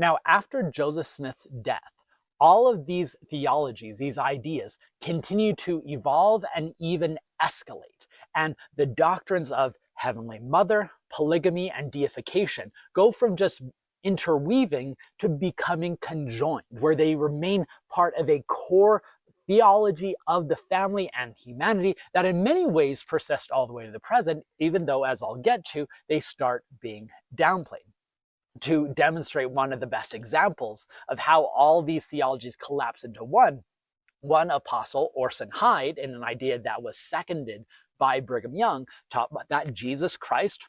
Now, after Joseph Smith's death, all of these theologies, these ideas, continue to evolve and even escalate. And the doctrines of Heavenly Mother, polygamy, and deification go from just interweaving to becoming conjoined, where they remain part of a core theology of the family and humanity that in many ways persist all the way to the present, even though, as I'll get to, they start being downplayed. To demonstrate one of the best examples of how all these theologies collapse into one apostle, Orson Hyde, in an idea that was seconded by Brigham Young, taught that Jesus Christ,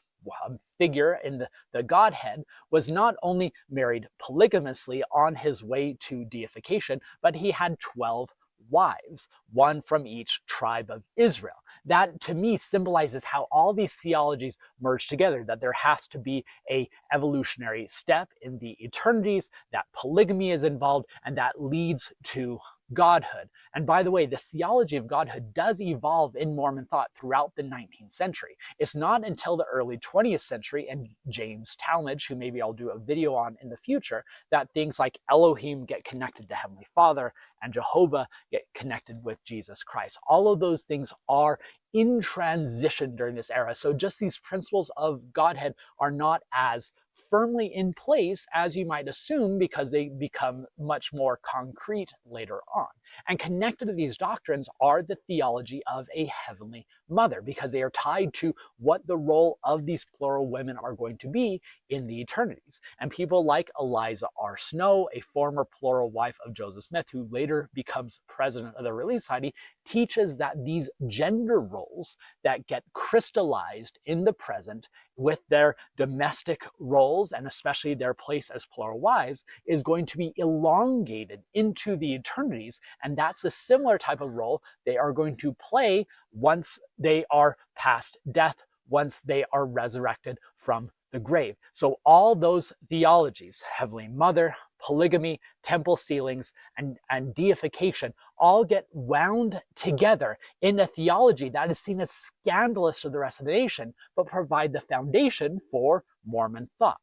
a figure in the Godhead, was not only married polygamously on his way to deification, but he had 12 wives, one from each tribe of Israel. That, to me, symbolizes how all these theologies merge together, that there has to be a evolutionary step in the eternities, that polygamy is involved, and that leads to godhood. And by the way, this theology of godhood does evolve in Mormon thought throughout the 19th century. It's not until the early 20th century, and James Talmage, who maybe I'll do a video on in the future, that things like Elohim get connected to Heavenly Father and Jehovah get connected with Jesus Christ. All of those things are in transition during this era. So just these principles of Godhead are not as firmly in place as you might assume, because they become much more concrete later on. And connected to these doctrines are the theology of a Heavenly Mother, because they are tied to what the role of these plural women are going to be in the eternities. And people like Eliza R. Snow, a former plural wife of Joseph Smith, who later becomes president of the Relief Society, teaches that these gender roles that get crystallized in the present with their domestic roles, and especially their place as plural wives, is going to be elongated into the eternities. And that's a similar type of role they are going to play once they are past death, once they are resurrected from the grave. So all those theologies, Heavenly Mother, polygamy, temple ceilings, and deification, all get wound together in a theology that is seen as scandalous to the rest of the nation, but provide the foundation for Mormon thought.